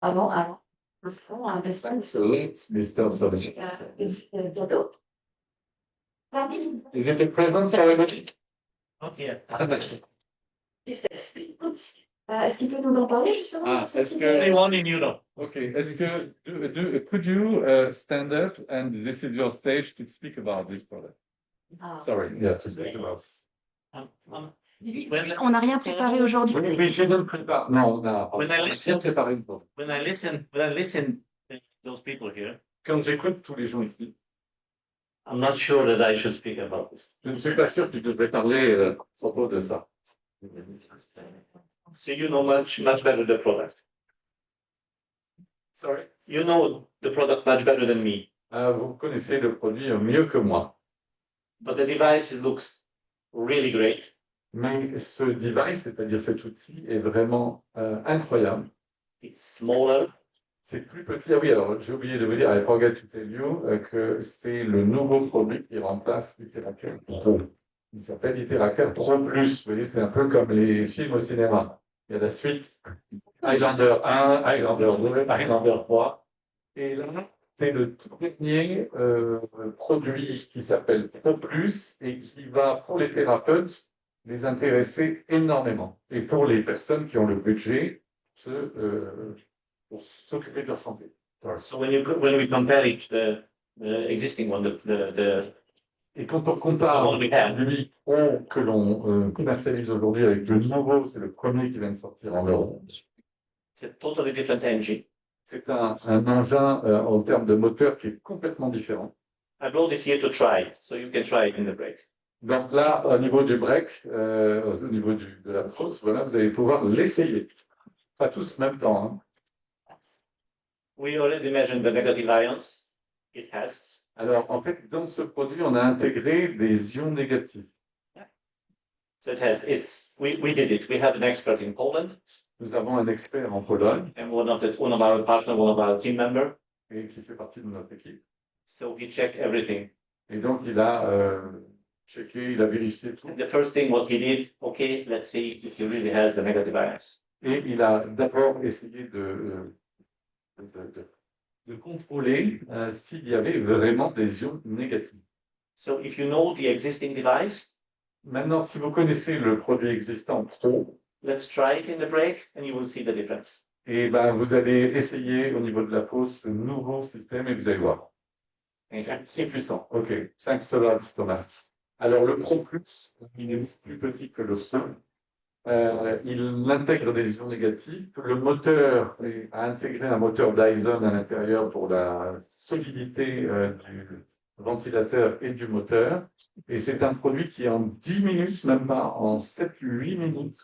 avant. Instant, un instant. So let's disturb something. Bientôt. Is it a present for everybody? Not yet. Est-ce qu'il peut nous en parler justement Ah, de ce est-ce type que- de- Anyone in Europe? Okay, est-ce que could you stand up and this is your stage to speak about this product? Ah. Sorry, yeah, to speak about. When, On n'a rien préparé aujourd'hui. We shouldn't prepare. No, no. When I listen- préparer une fois. when I listen to those people here, Quand j'écoute tous les gens ici, I'm not sure that I should speak about this. je ne suis pas sûr que tu devrais parler à propos de ça. So you know much better the product. Sorry. You know the product much better than me. Vous connaissez le produit mieux que moi. But the device looks really great. Mais ce device, c'est-à-dire cet outil, est vraiment incroyable. It's smaller. C'est plus petit. Ah oui, alors j'ai oublié de vous dire, I forgot to tell you, que c'est le nouveau produit qui remplace Literature Pro. Il s'appelle Literature Pro Plus. Vous voyez, c'est un peu comme les films au cinéma. Il y a la suite Highlander 1, Highlander 2, Highlander 3. Et là, c'est le tout dernier produit qui s'appelle Pro Plus et qui va, pour les thérapeutes, les intéresser énormément. Et pour les personnes qui ont le budget, pour s'occuper de leur santé. So when we compare it to the existing one, Et quand on compare lui que l'on commercialise aujourd'hui avec le nouveau, c'est le premier qui vient de sortir en Europe. it's a totally different engine. C'est un engin en termes de moteur qui est complètement différent. I brought it here to try it, so you can try it in the break. Donc là, au niveau du break, au niveau de la sauce, voilà, vous allez pouvoir l'essayer. Pas tous en même temps. Hein. We already measured the negative ions it has. Alors, en fait, dans ce produit, on a intégré des ions négatifs. So we did it. We had an expert in Poland. Nous avons un expert en Pologne. And one of our partners, one of our team members. Et qui fait partie de notre équipe. So he checked everything. Et donc, il a checké, il a vérifié tout. And the first thing what he did, okay, let's see if he really has the negative ions. Et il a d'abord essayé de contrôler s'il y avait vraiment des ions négatifs. So if you know the existing device, maintenant, si vous connaissez le produit existant Pro, let's try it in the break and you will see the difference. Et ben, vous allez essayer au niveau de la pause ce nouveau système et vous allez voir. C'est très puissant. OK. 5 sols, Thomas. Alors, le Pro Plus, il est plus petit que le Pro. Il intègre des ions négatifs. Le moteur a intégré un moteur Dyson à l'intérieur pour la solidité du ventilateur et du moteur. Et c'est un produit qui, en 10 minutes, même pas, en 7-8 minutes,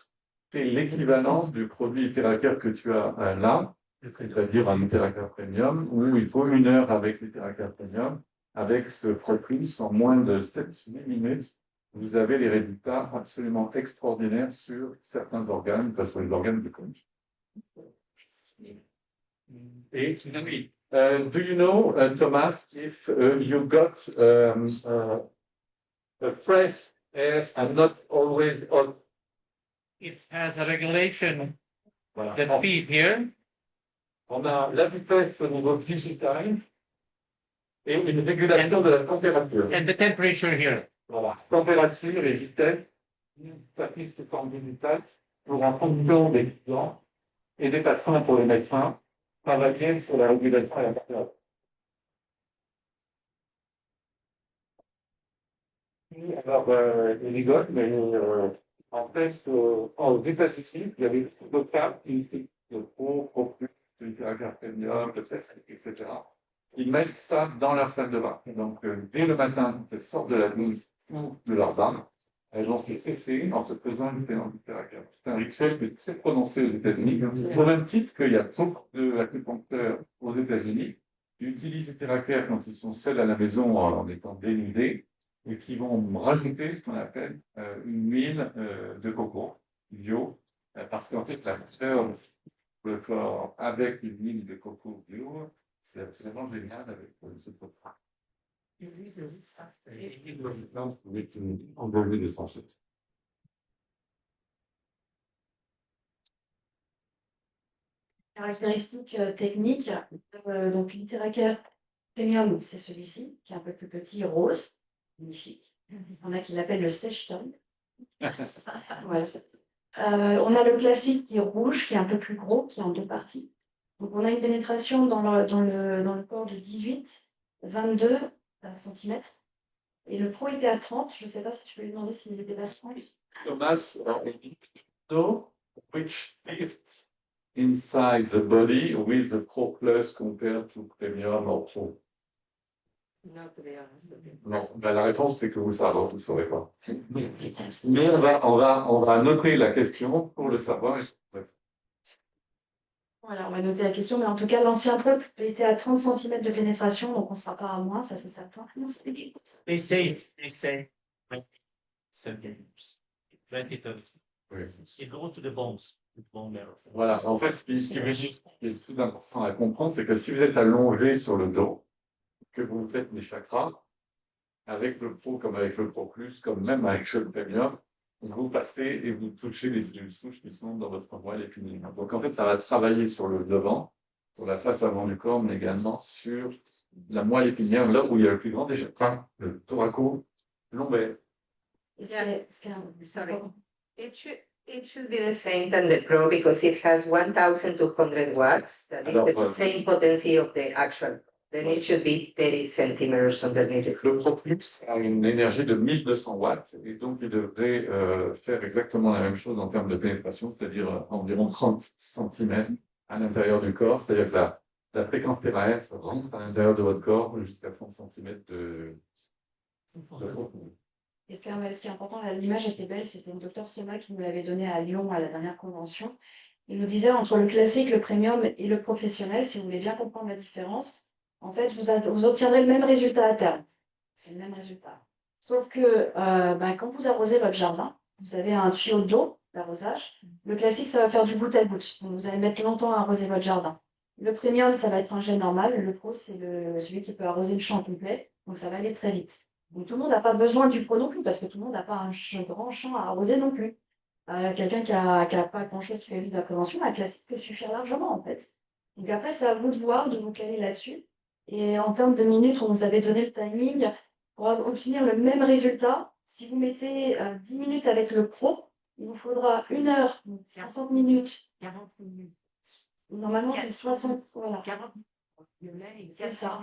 fait l'équivalence du produit Literature que tu as là, c'est-à-dire un Literature Premium, où il faut 1 heure avec Literature Premium. Avec ce Pro Plus, en moins de 7-8 minutes, vous avez les résultats absolument extraordinaires sur certains organes, que ce soit les organes de connu. Et oui, do you know, Thomas, if you got a fresh air and not always on? It has a regulation, Voilà. the speed here. On a la vitesse au niveau digital et une régulation de la température. And the temperature here. Voilà. Température et vitesse, statistique en digital pour en fonction des clients et des patients pour les médecins, travailler sur la régulation et la température. Alors, il rigole, mais en fait, aux États-Unis, il y avait d'autres cas, le Pro Plus, le Literature Premium, le test, etc. Ils mettent ça dans leur salle de bain. Donc, dès le matin, elles sortent de la douche ou de leur bain, elles vont se sécher en se faisant une Literature. C'est un rituel qui est très prononcé aux États-Unis. Au même titre qu'il y a beaucoup d'acupuncteurs aux États-Unis qui utilisent Literature quand ils sont seuls à la maison en étant dénudés et qui vont rajouter ce qu'on appelle une huile de coco bio, parce qu'en fait, la fleur pour le corps avec une huile de coco bio, c'est absolument génial avec ce produit. Avec une envolée d'essence. Caractéristiques techniques, donc Literacare Premium, c'est celui-ci, qui est un peu plus petit, rose, magnifique. Il y en a qui l'appellent le sèche-tongue. Voilà. On a le classique qui est rouge, qui est un peu plus gros, qui est en deux parties. Donc on a une pénétration dans le corps de 18, 22 cm. Et le pro était à 30. Je ne sais pas si tu peux lui demander s'il était à 30. Thomas, know which fits inside the body with the Pro Plus compared to Premium or Pro? Non, ben la réponse c'est que vous savez, vous ne saurez pas. Mais on va noter la question pour le savoir. Voilà, on va noter la question, mais en tout cas, l'ancien pro était à 30 cm de pénétration, donc on ne sera pas à moins, ça c'est certain. Non, c'est des- They say 20 centimeters. 20 Oui. It goes to the bones, the bone marrow. Voilà, en fait, ce qui veut dire, ce qui est tout important à comprendre, c'est que si vous êtes allongé sur le dos, que vous faites les chakras, avec le Pro comme avec le Pro Plus, comme même avec le Premium, vous passez et vous touchez les cellules souches qui sont dans votre moelle épinière. Donc en fait, ça va travailler sur le devant, sur la face avant du corps, mais également sur la moelle épinière, là où il y a le plus grand des chakras, le thoraco-lombaire. Et ce qui est Sorry. important. It should be the same than the Pro because it has 1,200 watts. That is the same potency of the actual. Then it should be 30 centimeters underneath it. Le ProPlus a une énergie de 1200 watts et donc il devrait faire exactement la même chose en termes de pénétration, c'est-à-dire environ 30 cm à l'intérieur du corps, c'est-à-dire que la fréquence terahertz rentre à l'intérieur de votre corps jusqu'à 30 cm de profondeur. Et ce qui est important, là, l'image était belle, c'était le docteur Sema qui nous l'avait donné à Lyon à la dernière convention. Il nous disait entre le classique, le premium et le professionnel, si vous voulez bien comprendre la différence, en fait, vous obtiendrez le même résultat à terme. C'est le même résultat. Sauf que quand vous arrosez votre jardin, vous avez un tuyau d'eau d'arrosage. Le classique, ça va faire du goutte à goutte. Donc, vous allez mettre longtemps à arroser votre jardin. Le premium, ça va être un jet normal. Le pro, c'est celui qui peut arroser le champ complet. Donc, ça va aller très vite. Donc, tout le monde n'a pas besoin du pro non plus, parce que tout le monde n'a pas un grand champ à arroser non plus. Quelqu'un qui a pas grand-chose qui fait vivre la prévention, un classique peut suffire largement, en fait. Donc, après, c'est à vous de voir, de vous caler là-dessus. Et en termes de minutes, on nous avait donné le timing pour obtenir le même résultat. Si vous mettez 10 minutes avec le pro, il vous faudra 1 heure, donc 60 minutes. 40 minutes. Normalement, c'est 60. Voilà, 40 minutes. c'est ça.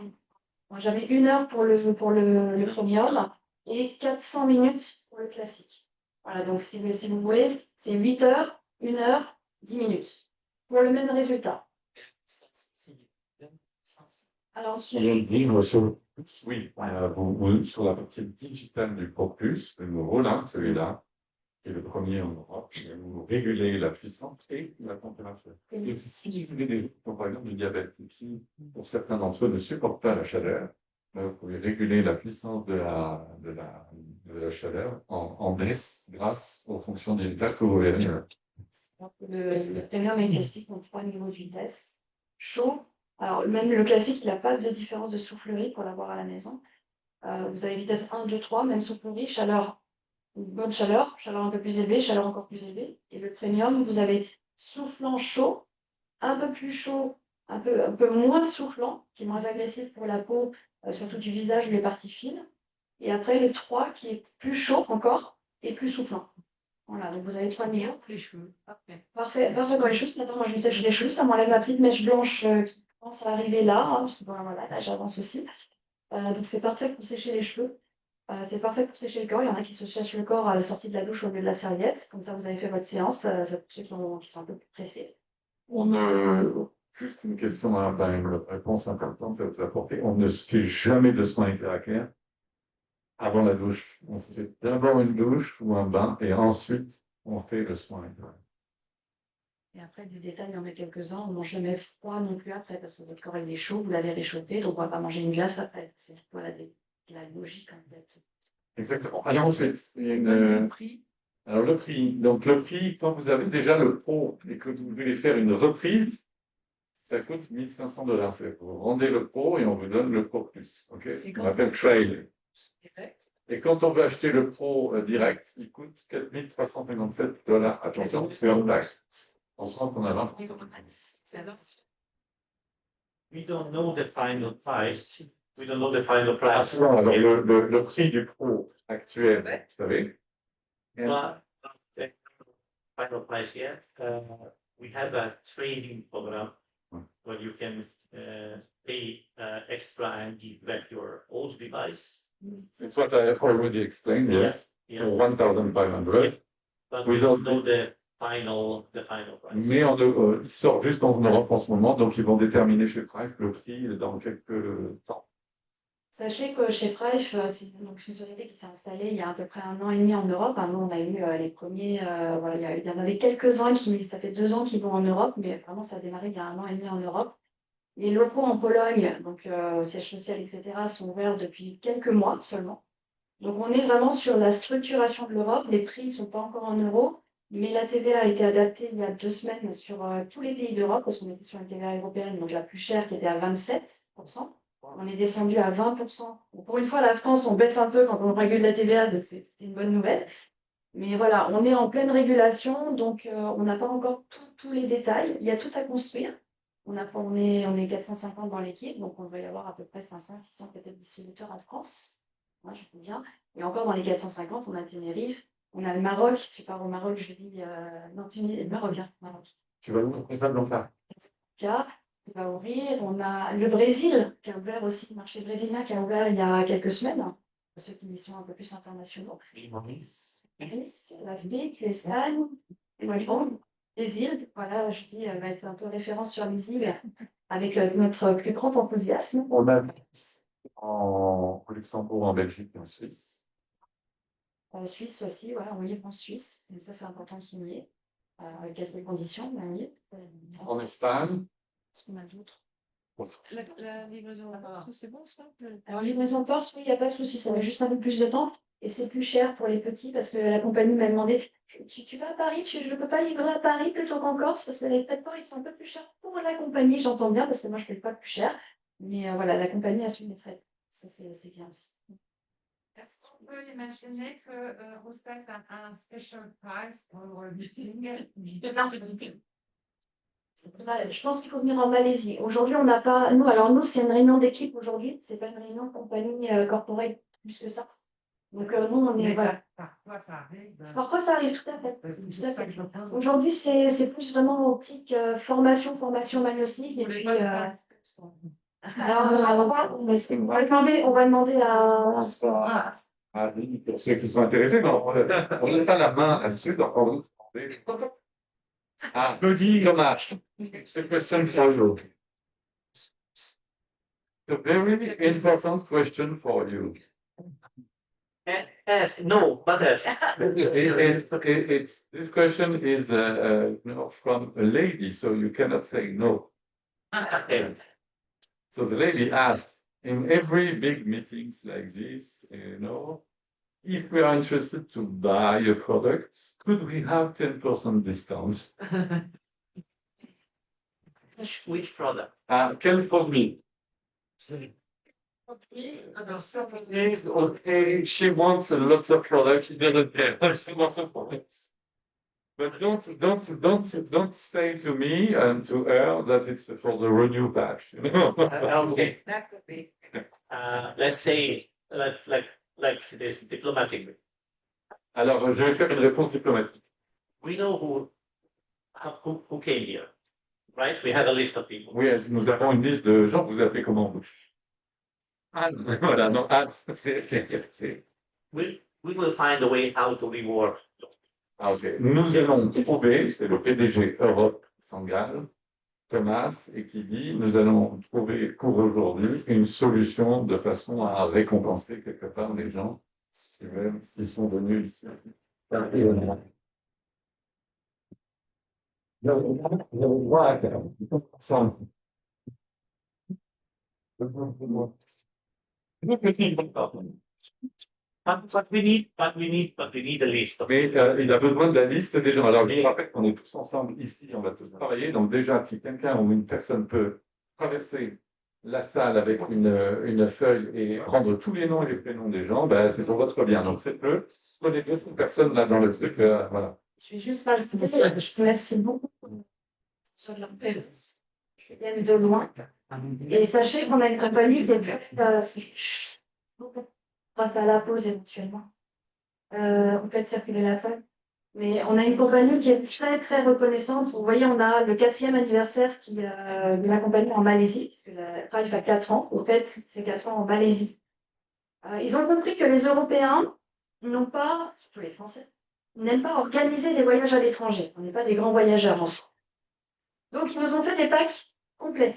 Moi, j'avais 1 heure pour le premium et 400 minutes pour le classique. Voilà, donc si vous voulez, c'est 8 heures, 1 heure, 10 minutes pour le même résultat. Alors, Oui, sur la partie digitale du ProPlus, le nouveau là, celui-là, qui est le premier en Europe, vous régulez la puissance et la température. Donc, si vous avez des gens qui ont par exemple du diabète, et qui, pour certains d'entre eux, ne supportent pas la chaleur, vous pouvez réguler la puissance de la chaleur en baisse grâce aux fonctions digitales que vous verrez. le premium et le classique ont 3 niveaux de vitesse. Chaud. Alors, même le classique, il n'a pas de différence de soufflerie pour l'avoir à la maison. Vous avez vitesse 1, 2, 3, même soufflerie, chaleur, une bonne chaleur un peu plus élevée, chaleur encore plus élevée. Et le premium, vous avez soufflant chaud, un peu plus chaud, un peu moins soufflant, qui est moins agressif pour la peau, surtout du visage ou les parties fines. Et après, le 3, qui est plus chaud encore et plus soufflant. Voilà, donc vous avez 3 niveaux. Pour les cheveux. Parfait. Parfait pour les cheveux. Ce matin, moi, je me sèche les cheveux. Ça m'enlève ma petite mèche blanche qui commence à arriver là. Hein. Bon, voilà, là, j'avance aussi. Donc, c'est parfait pour sécher les cheveux. C'est parfait pour sécher le corps. Il y en a qui se sèchent le corps à la sortie de la douche au lieu de la serviette. Comme ça, vous avez fait votre séance. C'est pour ceux qui sont un peu plus pressés. Juste une question, une réponse importante à vous apporter. On ne se fait jamais de soins intéraclaires avant la douche. On se fait d'abord une douche ou un bain et ensuite on fait le soin intéraclaire. Et après, du détail, il y en a quelques-uns. On ne mange jamais froid non plus après parce que votre corps il est chaud. Vous l'avez réchauffé. Donc, on ne va pas manger une glace après. C'est voilà, la logique en fait. Exactement. Alors ensuite, il y a une... Alors le prix. Donc le prix, quand vous avez déjà le pro et que vous voulez faire une reprise, ça coûte $1 500. Vous rendez le pro et on vous donne le pro plus. Ok, c'est ce qu'on appelle trail. Et quand on veut acheter le pro direct, il coûte $4 357. Attention, c'est en taxe. On sent qu'on a 20. C'est alors. We don't know the final price. We don't know the final price. Alors, le prix du pro actuel, vous savez, But the final price yet. We have a trading program where you can pay extra and give back your old device. it's what I already explained, yes, Yeah. for 1,500. But We we don't don't know the final price. Mais il sort juste en Europe en ce moment, donc ils vont déterminer chez Price le prix dans quelques temps. Sachez que chez Price, c'est donc une société qui s'est installée il y a à peu près 1 an et demi en Europe. Nous, on a eu les premiers, voilà, il y en avait quelques-uns ça fait 2 ans qu'ils vont en Europe, mais vraiment, ça a démarré il y a 1 an et demi en Europe. Les locaux en Pologne, donc siège social, etc., sont ouverts depuis quelques mois seulement. Donc, on est vraiment sur la structuration de l'Europe. Les prix ne sont pas encore en euros, mais la TVA a été adaptée il y a 2 semaines sur tous les pays d'Europe, parce qu'on était sur une TVA européenne, donc la plus chère qui était à 27%. On est descendu à 20%. Donc, pour une fois, la France, on baisse un peu quand on régule la TVA, donc c'est une bonne nouvelle. Mais voilà, on est en pleine régulation, donc on n'a pas encore tous les détails. Il y a tout à construire. On est 450 dans l'équipe, donc on va y avoir à peu près 500, 600 peut-être distributeurs en France. Moi, je dis bien. Et encore dans les 450, on a Tenerife, on a le Maroc. Tu pars au Maroc, je dis, non, Tunisie, Maroc, hein, Maroc. Tu vas où après ça, Blanca? Cas qui va ouvrir. On a le Brésil qui a ouvert aussi, le marché brésilien qui a ouvert il y a quelques semaines. Pour ceux qui sont un peu plus internationaux. Nice, l'Afrique, l'Espagne, les îles. Voilà, je dis, va être un peu référence sur les îles avec notre plus grand enthousiasme. On a au Luxembourg, en Belgique et en Suisse. Suisse aussi, voilà, on livre en Suisse. Donc ça, c'est important de souligner. Avec quelques conditions, mais on livre. En Espagne. Est-ce qu'on a d'autres? La livraison en Porte, c'est bon ça? Alors, livraison de Porte, oui, il n'y a pas de souci, ça met juste un peu plus de temps. Et c'est plus cher pour les petits parce que la compagnie m'a demandé tu vas à Paris, je ne peux pas livrer à Paris plutôt qu'en Corse parce que les frais de port ils sont un peu plus chers pour la compagnie, j'entends bien parce que moi je ne paye pas plus cher. Mais voilà, la compagnie assume les frais. Ça, c'est bien aussi. Est-ce qu'on peut imaginer que vous faites un special price pour le meeting? Non, c'est compliqué. Je pense qu'il faut venir en Malaisie. Aujourd'hui, on n'a pas. Nous, c'est une réunion d'équipe aujourd'hui. C'est pas une réunion de compagnie corporate plus que ça. Donc, nous, on est. Voilà. Parfois, ça arrive. Parfois, ça arrive, tout à fait. C'est Tout à ça fait. que je pense. Aujourd'hui, c'est plus vraiment optique formation magnostique. Et puis, alors, on va demander à. Pour ceux qui sont intéressés, non, on n'a pas la main là-dessus, donc on va demander. Ah, Thomas, it's a question for you. A very important question for you. Ask, no, but ask. This question is from a lady, so you cannot say no. Okay. So the lady asked, in every big meetings like this, if we are interested to buy a product, could we have 10% discounts? Which product? Can for me. Yes, okay, she wants a lot of products, she doesn't care. She wants a products. But don't say to me and to her that it's for the renew patch. Okay. That could be. Let's say, like this, diplomatically. Alors, je vais faire une réponse diplomatique. We know who came here, right? We have a list of people. Oui, nous avons une liste de gens, vous appelez comment vous? Anne, voilà, non, Anne, We will find a way how to reward. Ah, ok. Nous allons trouver, c'est le PDG Europe Sangal, Thomas, et qui dit, nous allons trouver pour aujourd'hui une solution de façon à récompenser quelque part les gens qui sont venus ici. But we need a list. Mais il a besoin de la liste des gens. Alors, je vous rappelle qu'on est tous ensemble ici, on va tous travailler. Donc déjà, si quelqu'un ou une personne peut traverser la salle avec une feuille et prendre tous les noms et les prénoms des gens, ben, c'est pour votre bien. Donc faites-le. Prenez d'autres personnes là dans le truc. Voilà. Je vais juste rajouter, je vous remercie beaucoup sur leur présence. Ils viennent de loin. Et sachez qu'on a une compagnie qui est grâce à la pause éventuellement. On peut circuler la feuille. Mais on a une compagnie qui est très, très reconnaissante. Vous voyez, on a le 4e anniversaire de la compagnie en Malaisie, puisque la Thrive a 4 ans. Au fait, c'est 4 ans en Malaisie. Ils ont compris que les Européens n'ont pas, surtout les Français, n'aiment pas organiser des voyages à l'étranger. On n'est pas des grands voyageurs en soi. Donc, ils nous ont fait des packs complets.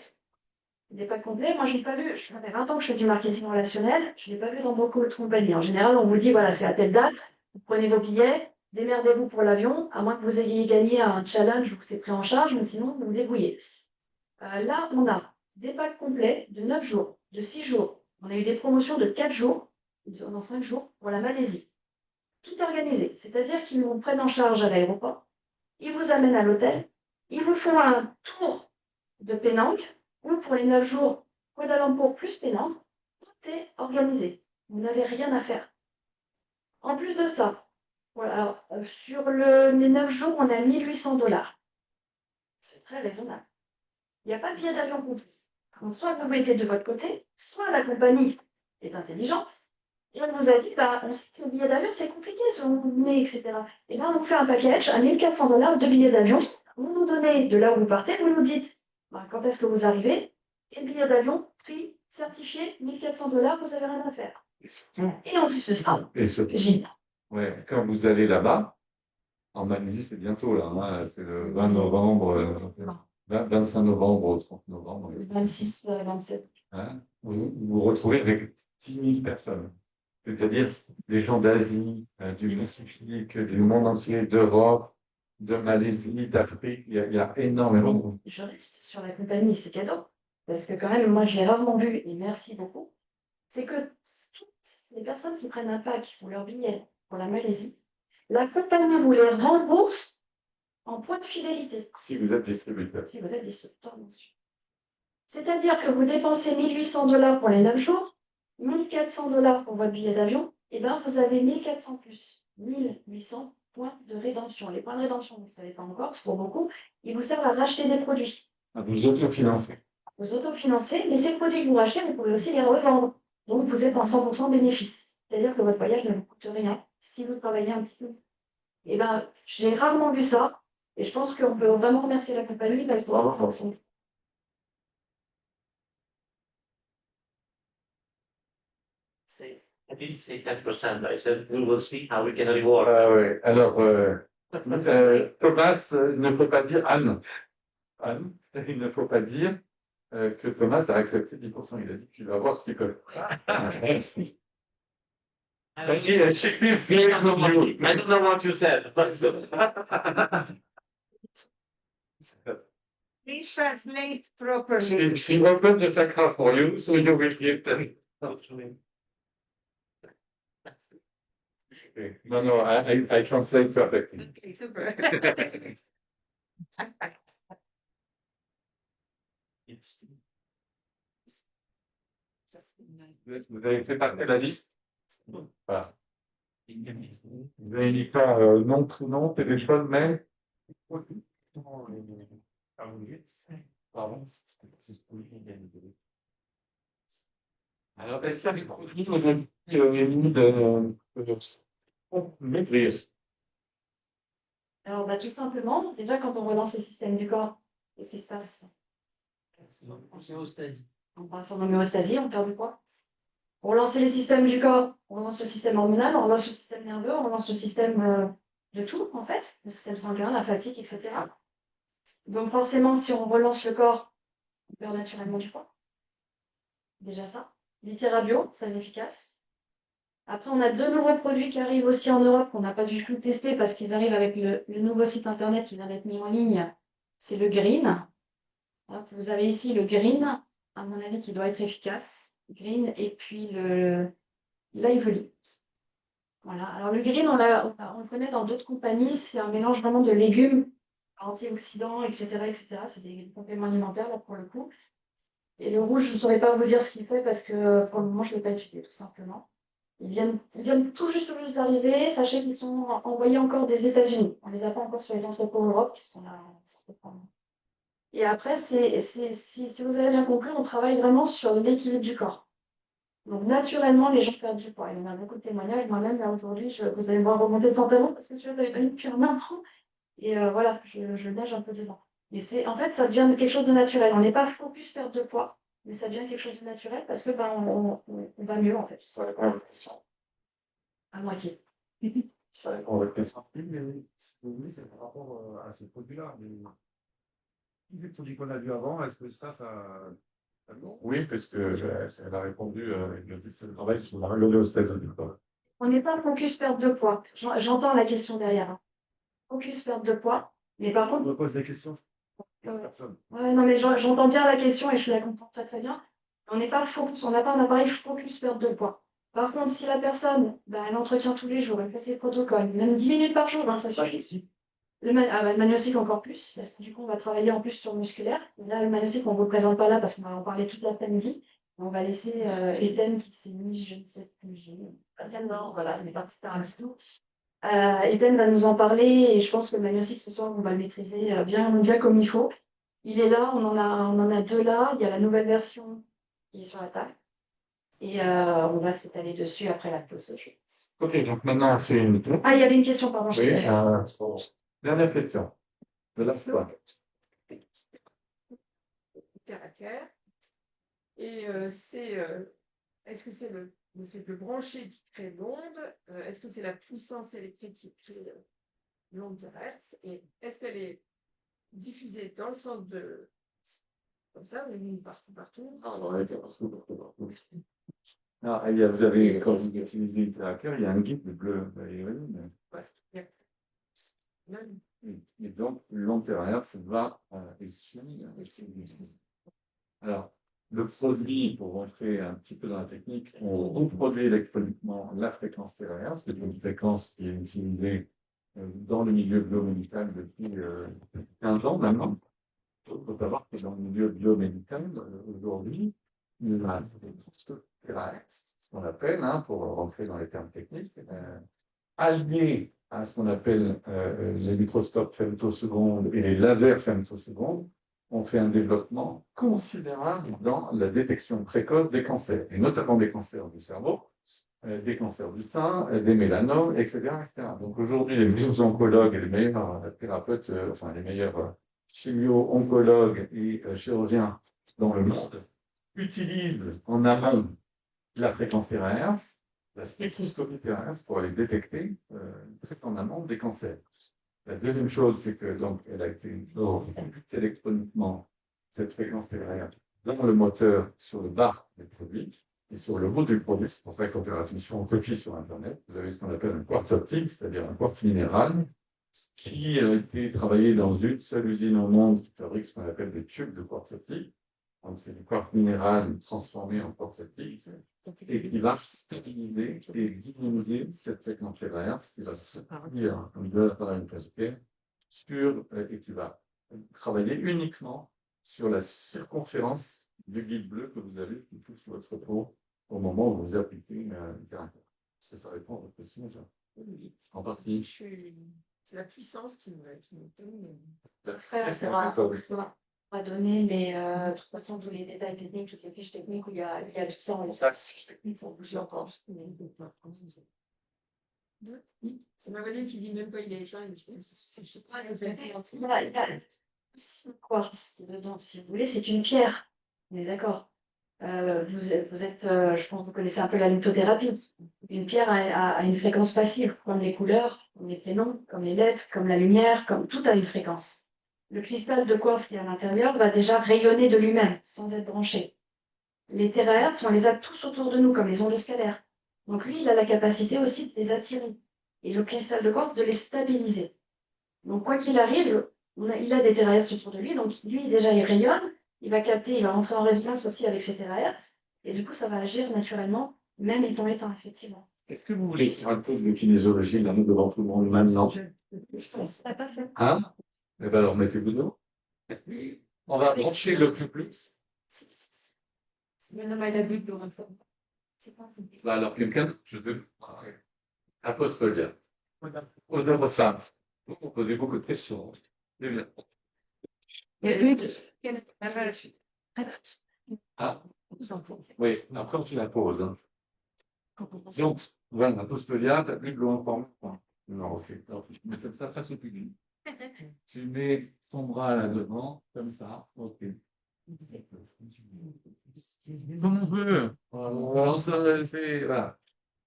Des packs complets, moi, je n'ai pas vu, ça fait 20 ans que je fais du marketing relationnel, je n'ai pas vu dans beaucoup de compagnies. En général, on vous dit, voilà, c'est à telle date, vous prenez vos billets, démerdez-vous pour l'avion, à moins que vous ayez gagné un challenge où c'est pris en charge, mais sinon, vous vous débrouillez. Là, on a des packs complets de 9 jours, de 6 jours. On a eu des promotions de 4 jours, dans 5 jours, pour la Malaisie. Tout organisé, c'est-à-dire qu'ils vous prennent en charge à l'aéroport, ils vous amènent à l'hôtel, ils vous font un tour de Penang, ou pour les 9 jours, Kuala Lumpur plus Penang, tout est organisé. Vous n'avez rien à faire. En plus de ça, voilà, alors, sur les 9 jours, on a 1800 $. C'est très raisonnable. Il n'y a pas de billet d'avion compris. Donc, soit vous mettez de votre côté, soit la compagnie est intelligente, et on vous a dit, bah, on sait que le billet d'avion, c'est compliqué selon vous venez, etc. Et là, on vous fait un package à 1400 $ de billets d'avion. Vous nous donnez de là où vous partez, vous nous dites bah, quand est-ce que vous arrivez, et le billet d'avion, prix certifié, 1400 $, vous n'avez rien à faire. Et ensuite, ce sera génial. Ouais, quand vous allez là-bas, en Malaisie, c'est bientôt là, hein, c'est le 20 novembre, 25 novembre au 30 novembre. 26, 27. Hein, vous vous retrouvez avec 10 000 personnes. C'est-à-dire des gens d'Asie, du Pacifique, du monde entier, d'Europe, de Malaisie, d'Afrique. Il y a énormément de monde. Je reste sur la compagnie, c'est cadeau. Parce que quand même, moi, je l'ai rarement vu, et merci beaucoup. C'est que toutes les personnes qui prennent un pack pour leur billet pour la Malaisie, la compagnie vous les rembourse en points de fidélité. Si vous êtes distributeur. Si vous êtes distributeur, bien sûr. C'est-à-dire que vous dépensez 1800 $ pour les 9 jours, 1400 $ pour votre billet d'avion, et bien vous avez 1400 plus 1800 points de rédemption. Les points de rédemption, vous ne savez pas encore, c'est pour beaucoup, ils vous servent à racheter des produits. À vous autofinancer. Vous autofinancez, mais ces produits que vous rachetez, vous pouvez aussi les revendre. Donc vous êtes en 100% bénéfice. C'est-à-dire que votre voyage ne vous coûte rien si vous travaillez un petit peu. Et ben, j'ai rarement vu ça, et je pense qu'on peut vraiment remercier la compagnie parce que Say, at least say 10%. I said, we will see how we can reward. Ouais. Alors, Thomas ne peut pas dire Anne. Anne, il ne faut pas dire que Thomas a accepté 10%. Il a dit qu'il va voir ce qu'il peut. I don't know what you said, but Please translate properly. She opened the chakra for you, so you will give them. No, I translate perfectly. Okay, super. Vous avez fait partie de la liste? Voilà. Vous avez mis quoi nom, prénom, téléphone, mail? Pardon. Alors, est-ce qu'il y a des produits de maîtrise? Alors, bah, tout simplement, déjà, quand on relance le système du corps, qu'est-ce qui se passe? On passe en homéostasie, on perd du poids. On relance les systèmes du corps, on relance le système hormonal, on relance le système nerveux, on relance le système de tout, en fait, le système sanguin, la fatigue, etc. Donc, forcément, si on relance le corps, on perd naturellement du poids. Déjà ça. L'ithérabio, très efficace. Après, on a 2 nouveaux produits qui arrivent aussi en Europe qu'on n'a pas du tout testé parce qu'ils arrivent avec le nouveau site internet qui vient d'être mis en ligne. C'est le Green. Hop, vous avez ici le Green, à mon avis, qui doit être efficace. Green, et puis le Lively. Voilà. Alors, le Green, on le connaît dans d'autres compagnies. C'est un mélange vraiment de légumes, antioxydants, etc., etc. C'est des compléments alimentaires, là, pour le coup. Et le rouge, je ne saurais pas vous dire ce qu'il fait parce que pour le moment, je ne l'ai pas étudié, tout simplement. Ils viennent tout juste d'arriver. Sachez qu'ils sont envoyés encore des États-Unis. On les a pas encore sur les entrepôts Europe qui sont là. Et après, si vous avez bien compris, on travaille vraiment sur l'équilibre du corps. Donc, naturellement, les gens perdent du poids. Il y en a beaucoup de témoignages. Moi-même, là, aujourd'hui, vous allez me voir remonter le pantalon parce que je n'avais pas eu depuis un an. Et voilà, je nage un peu dedans. Mais en fait, ça devient quelque chose de naturel. On n'est pas focus perte de poids, mais ça devient quelque chose de naturel parce que ben, on va mieux, en fait. Ça répond à votre question. À moitié. Ça répond à votre question. Oui, mais oui, c'est par rapport à ce produit-là. Mais les produits qu'on a vus avant, est-ce que ça non. Oui, parce que elle a répondu, elle a dit c'est le travail sur la l'homéostase du corps. On n'est pas focus perte de poids. J'entends la question derrière. Hein. Focus perte de poids. Mais par On contre, me pose des questions. euh, Personne. ouais, non, mais j'entends bien la question et je la comprends très très bien. On n'est pas focus, on n'a pas un appareil focus perte de poids. Par contre, si la personne, ben, elle entretient tous les jours, elle fait ses protocoles, même 10 minutes par jour, hein, ça suffit. Ici. Le magnésique encore plus, parce que du coup, on va travailler en plus sur le musculaire. Là, le magnésique, on ne vous le présente pas là parce qu'on va en parler toute l'après-midi. On va laisser Eden qui s'est mis, je ne sais plus, non, voilà, il est parti par un petit peu. Eden va nous en parler et je pense que le magnésique, ce soir, on va le maîtriser bien comme il faut. Il est là, on en a deux là. Il y a la nouvelle version qui est sur la table. Et on va s'étaler dessus après la pause. Ok, donc maintenant on fait une. Ah, il y avait une question, pardon. Oui, dernière question. De la fois. Caractère. Et est-ce que c'est le fait de brancher qui crée l'onde? Est-ce que c'est la puissance électrique qui crée l'onde terrestre? Et est-ce qu'elle est diffusée dans le centre de... Comme ça, ou partout? Ah, vous avez, quand vous utilisez le tracker, il y a un guide bleu. Ouais. Et donc, l'onde terahertz va alors, le produit, pour rentrer un petit peu dans la technique, on reproduit électroniquement la fréquence terahertz, c'est une fréquence qui est utilisée dans le milieu biomédical depuis 15 ans maintenant. Il faut savoir que dans le milieu biomédical, aujourd'hui, il y a des terahertz, ce qu'on appelle, pour rentrer dans les termes techniques, alliés à ce qu'on appelle les microscopes femtosecondes et les lasers femtosecondes, ont fait un développement considérable dans la détection précoce des cancers, et notamment des cancers du cerveau, des cancers du sein, des mélanomes, etc., etc. Donc aujourd'hui, les meilleurs oncologues et les meilleurs thérapeutes, enfin les meilleurs chimio-oncologues et chirurgiens dans le monde utilisent en amont la fréquence terahertz, la spectroscopie terahertz pour aller détecter très en amont des cancers. La deuxième chose, c'est que donc elle a été conduite électroniquement cette fréquence terahertz dans le moteur sur le bas des produits et sur le haut du produit. C'est pour ça qu'il faut faire attention aux copies sur Internet. Vous avez ce qu'on appelle un quartz optique, c'est-à-dire un quartz minéral, qui a été travaillé dans une seule usine au monde qui fabrique ce qu'on appelle des tubes de quartz optique. Donc, c'est du quartz minéral transformé en quartz optique et qui va stabiliser et dynamiser cette séquence terahertz qui va se servir de l'appareil casquet et qui va travailler uniquement sur la circonférence du guide bleu que vous avez qui touche votre peau au moment où vous appliquez une thérapie. Est-ce que ça répond à votre question, ça? En partie. C'est la puissance qui me donne. Après, on va donner de toute façon tous les détails techniques, toutes les fiches techniques où il y a tout ça. Ça, Ils sont bougés encore. C'est ma voisine qui dit même pas il est éteint. Il y a quartz dedans, si vous voulez, c'est une pierre. On est d'accord. Vous êtes, je pense que vous connaissez un peu la lithothérapie. Une pierre a une fréquence passive, comme les couleurs, comme les prénoms, comme les lettres, comme la lumière, comme tout a une fréquence. Le cristal de quartz qui est à l'intérieur va déjà rayonner de lui-même, sans être branché. Les terahertz, on les a tous autour de nous, comme les ondes scalaires. Donc lui, il a la capacité aussi de les attirer. Et le cristal de quartz, de les stabiliser. Donc quoi qu'il arrive, il a des terahertz autour de lui, donc lui, déjà, il rayonne, il va capter, il va rentrer en résonance aussi avec ces terahertz, et du coup, ça va agir naturellement, même étant éteint, effectivement. est-ce que vous voulez faire un test de kinésiologie là, devant tout le monde maintenant? Ça pas fait. Hein? Eh bien alors, mettez-vous dedans. On va brancher le plus. Mais non, mais il a bu pour un fois. Bah, alors, quelqu'un, je sais pas, apostolia. Aux œuvres saintes. Vous posez beaucoup de questions. C'est bien. Ah, oui, après, tu la poses. Hein. Donc, voilà, apostolia, tu n'as plus de l'eau en forme. Non, c'est tu mets comme ça face au public. Tu mets ton bras là devant, comme ça. Ok. Comme on veut. Alors, ça, voilà.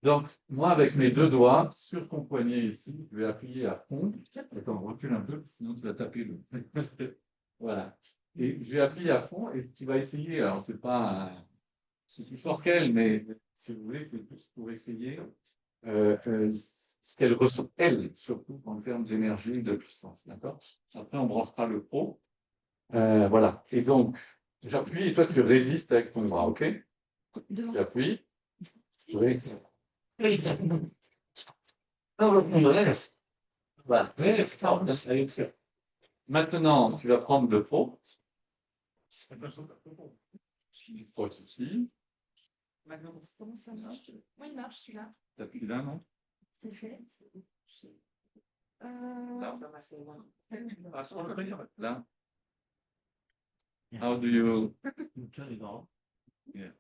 Donc, moi, avec mes deux doigts sur ton poignet ici, je vais appuyer à fond. Attends, recule un peu, sinon tu vas taper le. Voilà. Et je vais appuyer à fond et tu vas essayer. Alors, c'est plus fort qu'elle, mais si vous voulez, c'est plus pour essayer ce qu'elle ressent, elle, surtout en termes d'énergie et de puissance. D'accord? Après, on branchera le pro. Voilà. Et donc, j'appuie et toi, tu résistes avec ton bras, ok? J'appuie. Oui. Voilà. Maintenant, tu vas prendre le pot. Je pose ici. Comment ça marche? Oui, il marche celui-là. T'appuies là, non? C'est fait. Là. Ah, sur le premier, là. How do you turn it on? Yeah.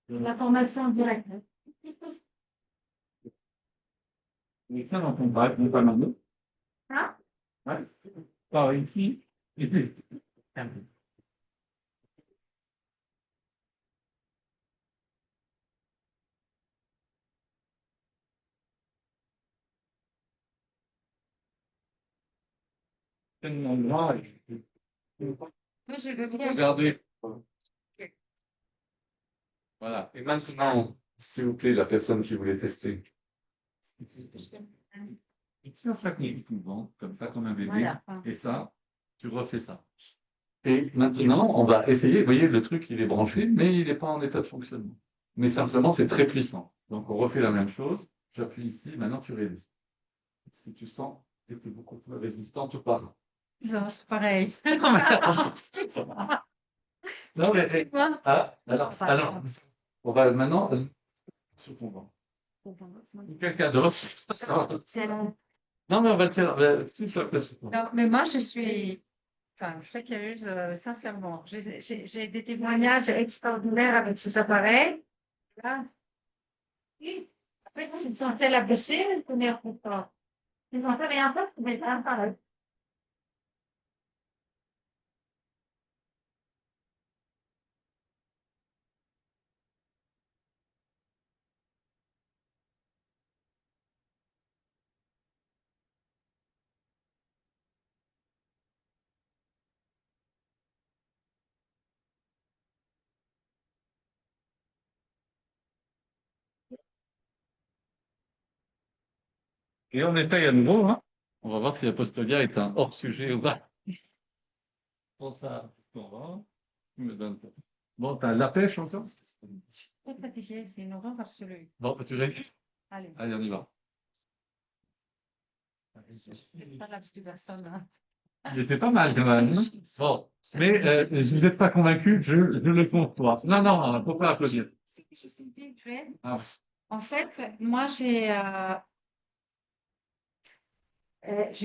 La formation directe. Mais ça, dans ton bras, on pas mal. Hein? Ouais. Par ici. Ici. Tellement droit. Oui, je veux bien. Regardez. Voilà. Et maintenant, s'il vous plaît, la personne qui voulait tester. Et tiens ça souvent, comme ça, comme un bébé. Voilà. Et ça, tu refais ça. Et maintenant, on va essayer. Vous voyez, le truc, il est branché, mais il n'est pas en état de fonctionnement. Mais simplement, c'est très puissant. Donc, on refait la même chose. J'appuie ici. Maintenant, tu résistes. Est-ce que tu sens que tu es beaucoup plus résistante ou pas? Non, c'est pareil. Non, mais ah, alors, on va maintenant sur ton banc. Quelqu'un d'autre? C'est long. Non, mais on va le faire tout sur la place. Non, mais moi, je suis très curieuse, sincèrement. J'ai des témoignages extraordinaires avec ces appareils. Là. Oui. Après, je me sentais la baisser, le tenir pour toi. Je ne sentais rien faire, mais pas pareil. Et on essaye à nouveau, hein. On va voir si Apostolia est un hors-sujet ou pas. Pour ça, on va. Tu me donnes. Bon, t'as la pêche en sens? Je suis très fatiguée, c'est une horreur absolue. Bon, tu résistes. Allez, Allez, on y va. c'est pas la petite personne. Hein. Mais c'est pas mal quand même. Hein. Bon, mais vous n'êtes pas convaincu, je le conçois. Non, non, il ne faut pas applaudir. Ah. En fait, moi, j'ai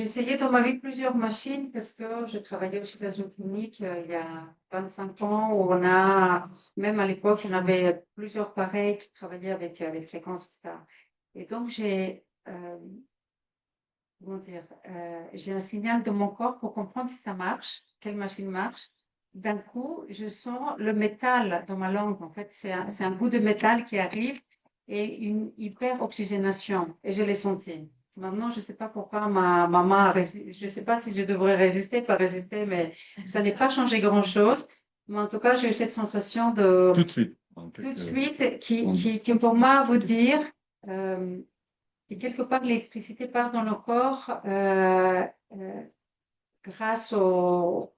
essayé dans ma vie plusieurs machines parce que je travaillais aussi dans une clinique il y a 25 ans où même à l'époque, on avait plusieurs appareils qui travaillaient avec les fréquences, etc. Et donc, j'ai un signal de mon corps pour comprendre si ça marche, quelle machine marche. D'un coup, je sens le métal dans ma langue. En fait, c'est un goût de métal qui arrive et une hyper-oxygénation. Et je l'ai senti. Maintenant, je ne sais pas pourquoi ma maman je ne sais pas si je devrais résister, pas résister, mais ça n'est pas changé grand-chose. Mais en tout cas, j'ai eu cette sensation Tout de suite. tout de suite qui pour moi veut dire et quelque part, l'électricité part dans le corps grâce aux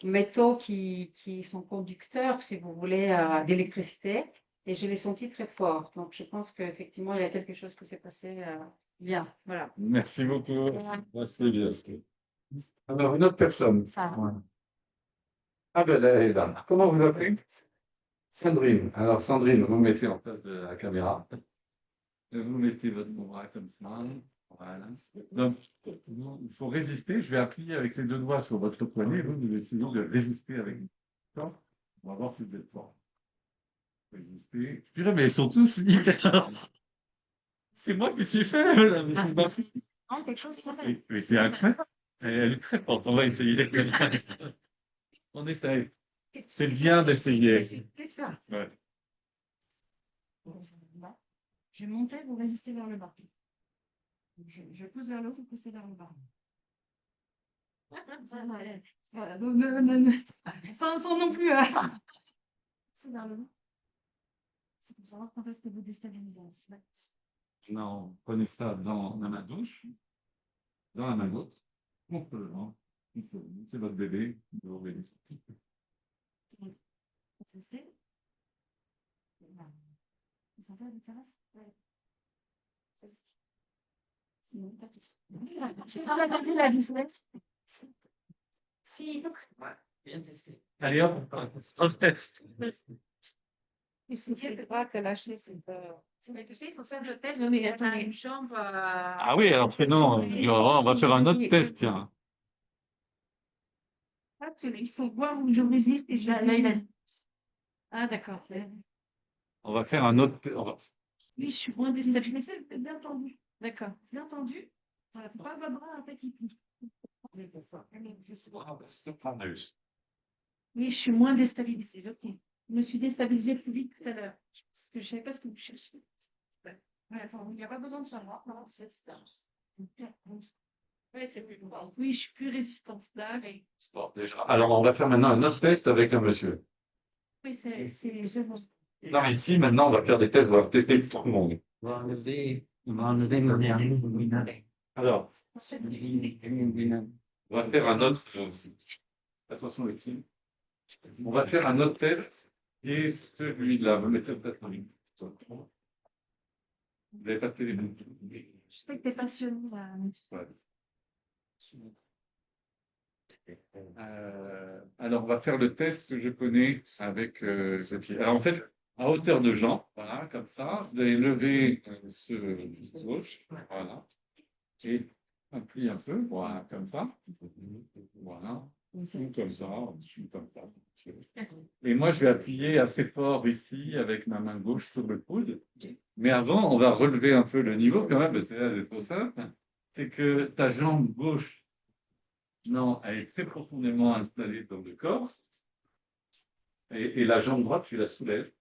métaux qui sont conducteurs, si vous voulez, d'électricité. Et je l'ai senti très fort. Donc, je pense qu'effectivement, il y a quelque chose qui s'est passé bien. Voilà. Merci beaucoup. Merci bien. Alors, une autre personne. Ça. Ouais. Ah ben là, elle est là. Comment vous l'appelez? Sandrine. Alors Sandrine, vous mettez en face de la caméra. Vous mettez votre bras comme ça. Voilà. Donc, il faut résister. Je vais appuyer avec les deux doigts sur votre poignet. Vous essayez de résister avec. D'accord. On va voir si vous êtes fort. Résister. Purée, mais ils sont tous hyper. C'est moi qui suis fait. Non, quelque chose qui Mais c'est incroyable. Elle est très forte. On va essayer. On essaye. C'est bien d'essayer. C'est ça. Ouais. Je vais monter, vous résistez vers le bas. Je pousse vers le haut, vous poussez vers le bas. Voilà, sans non plus. C'est vers le bas. C'est pour savoir quand est-ce que vous déstabilisez. Non, prenez ça dans la main gauche, dans la main gauche, contre le ventre, c'est votre bébé, vous l'ouvrez. Tester. Vous sentez la différence? Ouais. Non, pas tous. Tu n'as pas vu la différence? Si. Ouais, bien testé. Allez hop, on teste. C'est pas que lâcher, c'est pas. Mais tu sais, il faut faire le test. Non, mais On a attendez. une chambre. Ah oui, alors non, on va faire un autre test, tiens. Il faut voir où je résiste et là, il a dit. Ah, d'accord. On va faire un autre. Oui, je suis moins déstabilisée, bien entendu. D'accord, bien entendu. Voilà, faut pas avoir le bras un petit peu. Oui, je suis moins déstabilisée. Ok. Je me suis déstabilisée plus vite tout à l'heure. Parce que je ne savais pas ce que vous cherchiez. Ouais, enfin, il n'y a pas besoin de savoir. Non, c'est ça. Oui, c'est plus bon. Oui, je suis plus résistante là. Mais... Bon, déjà. Alors, on va faire maintenant un autre test avec un monsieur. Oui, c'est. Non, mais ici, maintenant, on va faire des tests, on va tester tout le monde. On va enlever mon dernier. Alors, on va faire un autre. Attention, les filles. On va faire un autre test. Et celui-là, vous mettez peut-être en ligne. Vous n'avez pas de téléphone. Je sais que tu es passionné là. Ouais. Alors, on va faire le test que je connais avec ce pied. Alors, en fait, à hauteur de jambe, voilà, comme ça, vous allez lever ce gauche, voilà, et appuyer un peu, voilà, comme ça, voilà, ou comme ça, comme ça. Et moi, je vais appuyer assez fort ici avec ma main gauche sur le coude. Mais avant, on va relever un peu le niveau quand même, parce que c'est trop simple. C'est que ta jambe gauche, non, elle est très profondément installée dans le corps. Et la jambe droite, tu la soulèves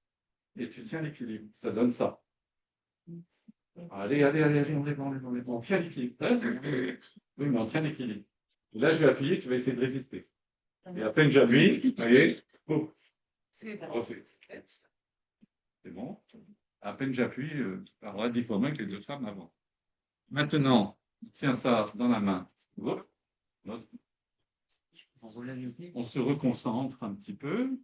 et tu tiens l'équilibre. Ça donne ça. Allez, on tient l'équilibre. Oui, mais on tient l'équilibre. Là, je vais appuyer, tu vas essayer de résister. Et à peine j'appuie, vous voyez, boum. C'est bon. À peine j'appuie, tu parleras 10 fois moins que les deux femmes avant. Maintenant, tiens ça dans la main. Hop. On se reconcentre un petit peu.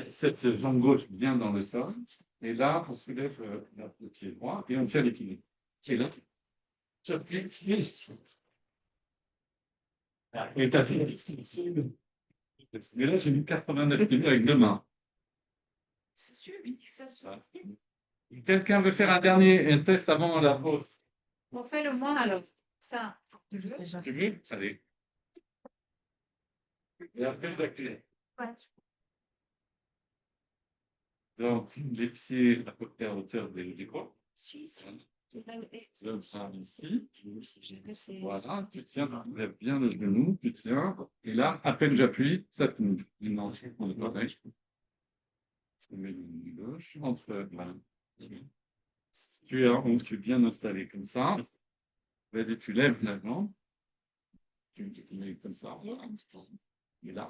Cette jambe gauche bien dans le sol. Et là, on soulève le pied droit et on tient l'équilibre. C'est là. J'appuie. Et t'as fait difficile. Mais là, j'ai mis 89 minutes avec deux mains. C'est sûr, oui, ça se Quelqu'un veut faire un test avant la pause? On fait le moins alors. Ça. Tu veux? Allez. Et après, j'active. Ouais. Donc, les pieds à peu près à hauteur des bras. Si. Tu lèves ça ici. Voilà, tu tiens, tu lèves bien le genou, tu tiens. Et là, à peine j'appuie, ça tombe. Non, on est pareil. Je mets le gauche, entre là. Tu es bien installé comme ça. Vas-y, tu lèves la jambe. Tu mets comme ça. Voilà. Et là.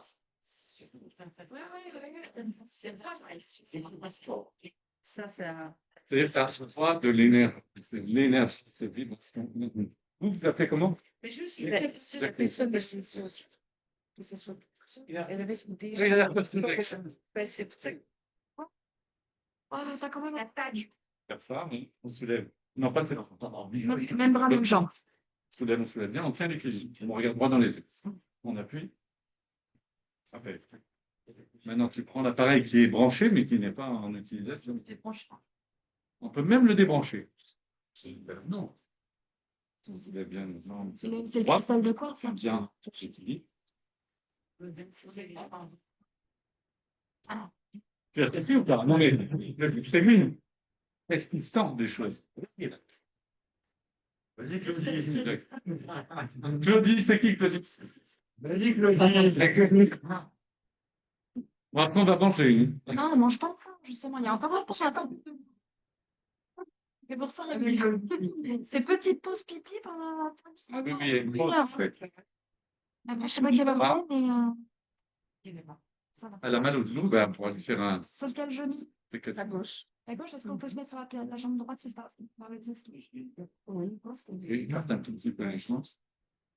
Ça, c'est un. C'est-à-dire, ça voit de l'énergie. C'est l'énergie, c'est vibration. Vous appelez comment? Mais juste la personne de ce aussi. Que ce soit. Elle avait ce côté. C'est pour ça que. Oh, t'as quand même la taille. Comme ça, mais on soulève. Non, pas de cette. Même bras, même jambe. On soulève bien, on tient l'équilibre. On regarde droit dans les yeux. On appuie. Ça fait. Maintenant, tu prends l'appareil qui est branché, mais qui n'est pas en utilisation. Débranche. On peut même le débrancher. Non. Vous voulez bien, non. C'est le Droite, cristal de quartz. c'est bien. J'utilise. Ah. Tu as cessé ou pas? Non, mais c'est lui. Est-ce qu'il sent des choses? Vas-y, Claudie. Claudie, c'est qui Claudie? Vas-y, Claudie. Maintenant, on va manger. Non, on mange pas de pain, justement. Il y a encore un peu j'attends. C'est pour ça, ces petites pauses pipi pendant la pause. Ah oui, oui, il y a une grosse. Je sais pas quelle heure il est, mais ça va. Elle a mal au genou, ben, on pourra lui faire un. C'est quel genou? C'est que- La gauche. La gauche, est-ce qu'on peut se mettre sur la jambe droite, c'est pas dans le disque? Oui, Et écarte un tout petit peu les choses.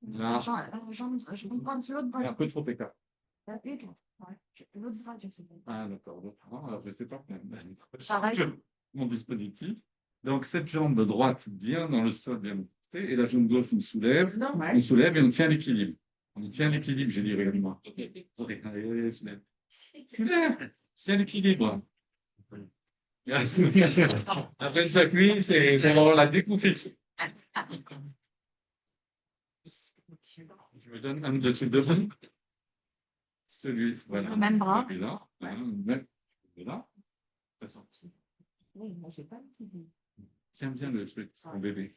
Là, je comprends l'autre il y a un bras. peu trop écart. L'autre bras, je fais. Ah, d'accord. Non, alors, je sais pas. Pareil. Mon dispositif. Donc, cette jambe droite bien dans le sol, bien montée, et la jambe gauche, on soulève. On soulève et on tient l'équilibre. On tient l'équilibre, j'ai dit, regarde-moi. Allez, soulève. Soulève. Tiens l'équilibre. Après chaque nuit, c'est genre la déconfiture. Je me donne un de ces deux. Celui, voilà. Le même bras. Celui-là. Même. Là. Tiens bien le truc, mon bébé.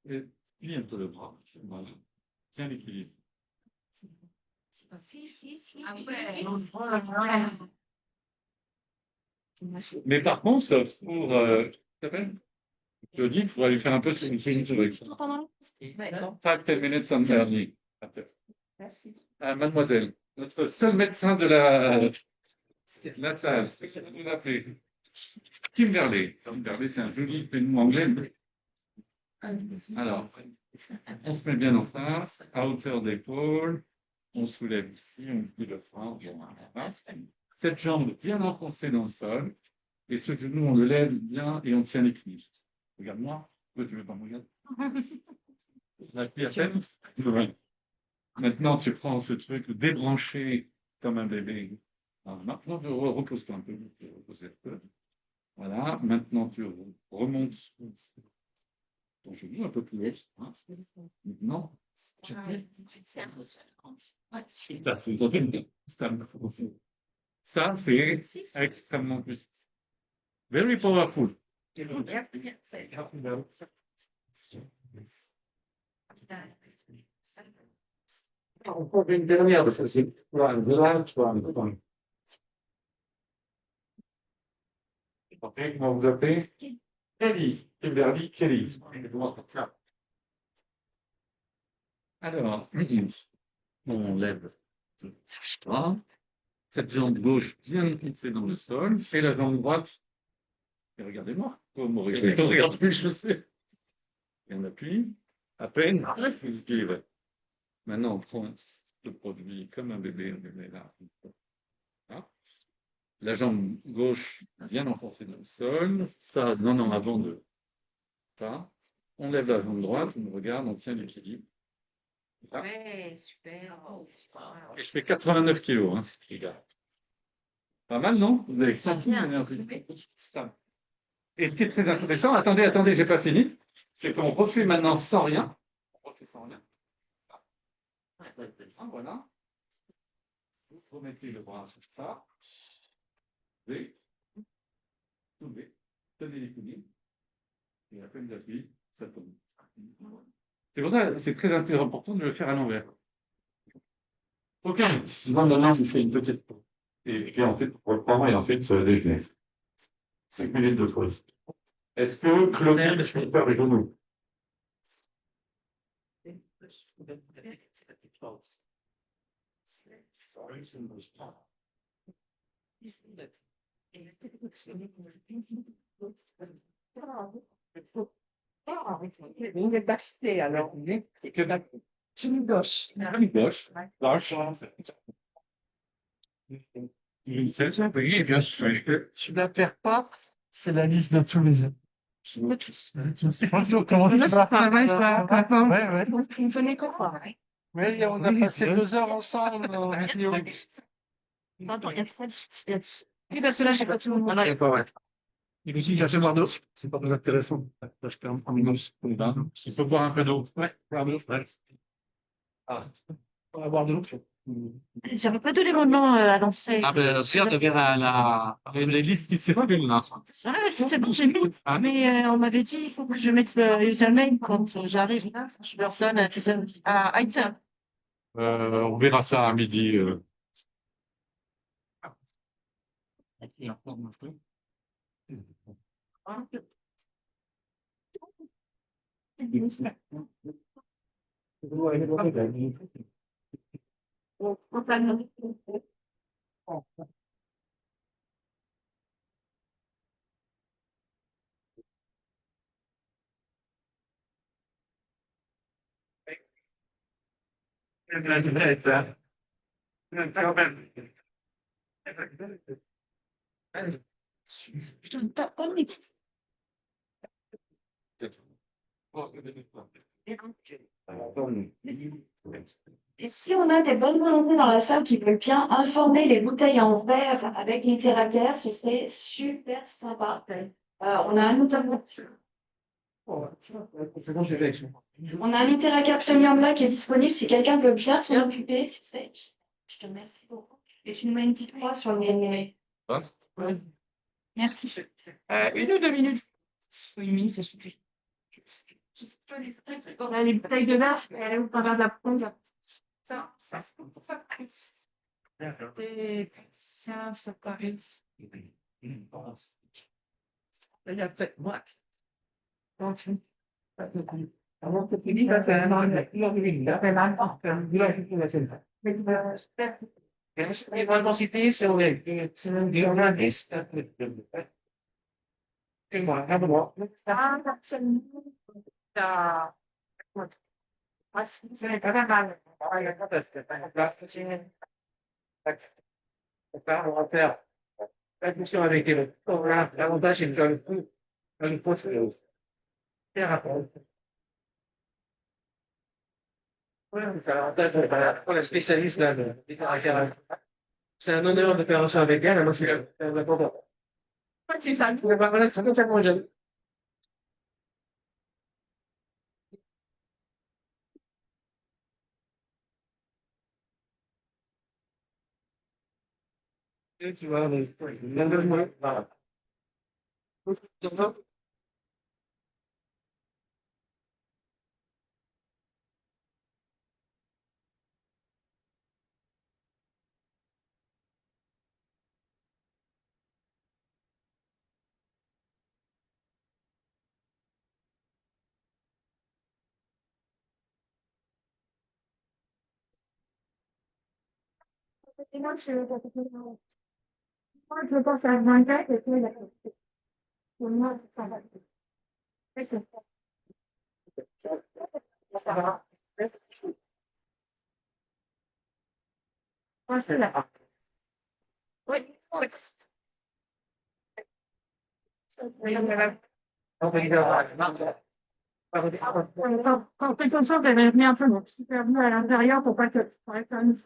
Et plie un peu le bras. Voilà. Tiens l'équilibre. Si. Mais par contre, pour t'appelles Claudie, il faudra lui faire un peu une Pendant 5-10 minutes on Thursday. Merci. Mademoiselle, notre seul médecin de la salle, vous l'appelez Kimberley. Kimberley, c'est un joli prénom anglais. Alors, on se met bien en face, à hauteur d'épaule, on soulève ici, on plie le frein, cette jambe bien enfoncée dans le sol, et ce genou, on le lève bien et on tient l'équilibre. Regarde-moi. Toi, tu veux pas me regarder? La plie à peine. Ouais. Maintenant, tu prends ce truc débranché comme un bébé. Alors, maintenant, tu reposes-toi un peu. Repose un peu. Voilà. Maintenant, tu remontes ton genou un peu plus haut. Hein. Maintenant, tu ça, c'est extrêmement puissant. Very powerful. On peut faire une dernière parce que c'est comment vous appelez? Kelly. Kimberly Kelly. Alors, on lève cette jambe gauche bien fixée dans le sol et la jambe droite. Et regardez-moi, regardez, je sais. Et on appuie, à peine, équilibré. Maintenant, on prend le produit comme un bébé, on le met là. Voilà. La jambe gauche bien enfoncée dans le sol. Ça, non, avant de ça. On lève la jambe droite, on regarde, on tient l'équilibre. Voilà. Ouais, super. Et je fais 89 kilos, hein, pas mal, non? Vous avez senti l'énergie. Et ce qui est très intéressant, attendez, j'ai pas fini, c'est qu'on refait maintenant sans rien. On refait sans rien. Voilà. Vous remettez le bras sur ça. Soulevez. Tenez l'équilibre. Et après, vous appuyez, ça tombe. C'est pour ça que c'est très important de le faire à l'envers. Ok. Maintenant, je fais une petite pause. Et puis ensuite, on reprend et ensuite, déjeuner. 5 minutes de pause. Est-ce que Claudie, je peux faire les genoux? Il est baxté alors. C'est que la Une gauche. gauche, lâche. Oui, bien sûr. Tu la perds pas, c'est la liste de tous les ans. Bonjour, comment tu vas? Ça va, ouais. On connaît quoi? Oui, on a passé 2 heures ensemble. Attends, il y a trois listes. Oui, parce que là, j'ai pas tout le monde. Ah, d'accord, ouais. Et puis, il y a boire d'eau. C'est pas très intéressant. Je peux en prendre une autre. Il faut boire un peu d'eau. Ouais, boire de l'eau. Ouais. Ah, on va boire de l'eau. J'avais pas donné mon nom à l'entrée. Ah ben, regarde, il y a les listes qui s'évoluent là. Ah, c'est bon, j'ai mis. Mais on m'avait dit, il faut que je mette le username quand j'arrive. Je leur donne un username à iTunes. On verra ça à midi. Putain, t'as pas mis. Et si on a des bonnes volontés dans la salle qui veulent bien informer les bouteilles en verre avec l'Interacaire, ce serait super sympa. On a un notamment. C'est bon, j'ai réaction. On a un Interacaire Premium là qui est disponible si quelqu'un veut bien s'en occuper. Je te remercie beaucoup. Et tu nous mets une petite croix sur les. Merci. 1 ou 2 minutes. 1 minute, ça suffit. On a les bouteilles de verre, elle est où par la pompe. Ça. Et ça, ça paraît. Il y a peut-être moi. Avant que tu dises, c'est un an, il a fait mal. Il a fait la scène. Les intensité sur les journalistes. C'est moi, d'abord. Ah, c'est pas mal. On va faire attention avec eux. L'avantage, c'est que le poste est rapide. Pour la spécialiste, là, c'est un honneur de faire ça avec elle. Moi, c'est important. C'est ça, voilà, c'est totalement jeune. Tu vois, voilà. Moi, je pense à 24 et puis pour moi, ça va. Ça va. Moi, c'est là. Oui, oui. Quand c'est comme ça, vous avez mis un peu super bien à l'intérieur pour pas que ça reste un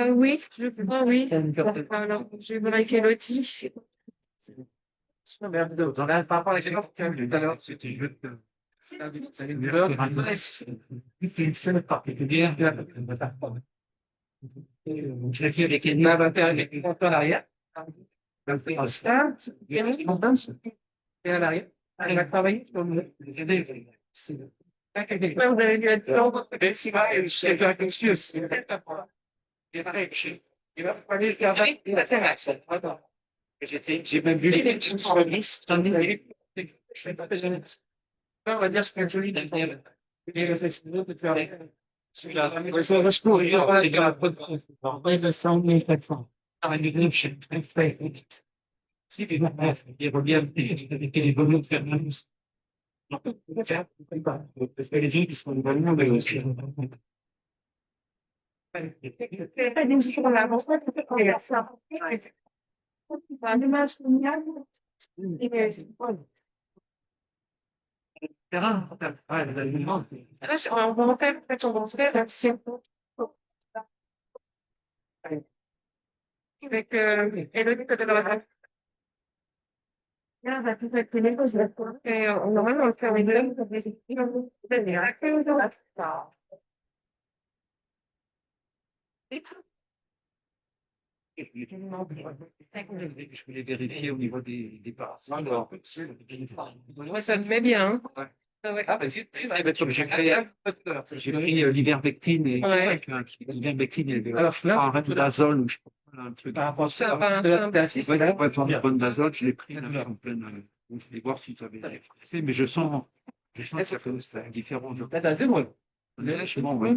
oui, je crois, oui. Alors, je vais vérifier l'outil. J'en ai par rapport à l'expérience qu'il y a eu tout à l'heure, c'était juste. C'est une erreur particulière. Je l'ai fait avec une main avec une compte à l'arrière. Un start, et à l'arrière. Elle va travailler comme vous avez dû être long. C'est pareil, je sais pas que c'est pareil, il va falloir faire la scène. Attends. J'ai même vu les petites sur la liste. Je fais pas besoin. On va dire ce que je lis d'ailleurs. Et le festival peut faire celui-là. Ça va se courir. Les gars, on va se sentir très fort. Si les gens reviennent et les volumes faire la liste. Parce que les gens qui sont les volumes, mais aussi. terrain. Ouais, vous avez une demande. On va faire peut-être on va faire avec Elodie Cotelora. Là, on va tout faire les choses. Et normalement, on va faire les deux. Je voulais vérifier au niveau des parts. Ouais, ça me met bien. Hein. Ah ouais. Ah, bah, j'ai pris l'ivermectine et Ouais. l'ivermectine et un ranitidazole ou je sais pas, un truc. C'est un Ouais, pour une bonne d'azole, je l'ai pris là, je suis en pleine. Je vais voir si ça avait effet, mais je sens que c'est différent. Vachement, ouais.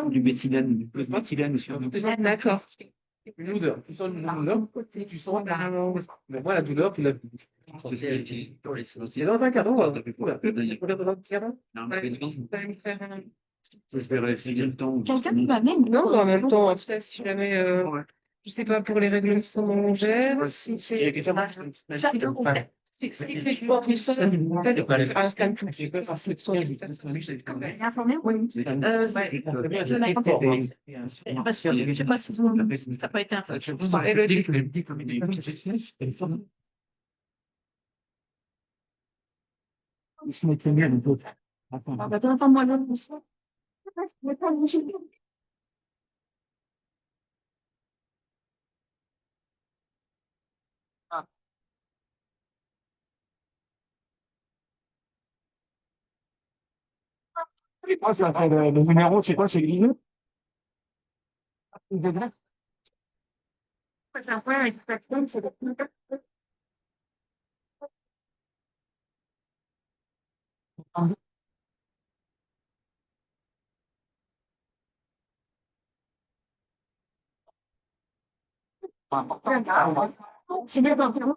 Du méthylène, du méthylène sur le D'accord. une odeur. Tu sens une odeur, tu sens mais moi, la douleur, tu l'as. C'est dans un carreau. Je vais vérifier le temps. Quelqu'un qui va même. Non, mais en même temps, ça, si jamais, je sais pas pour les réglements longères, si c'est. Si c'est pour tout ça, en fait, un scan tout. Informé, oui. Je l'informe. Parce que je sais pas si ça n'a pas été informé. Elodie. Ah, bah, informe-moi là, pour ça. Moi, ça fait le numéro, c'est quoi, c'est Guillaume? C'est bien d'environ.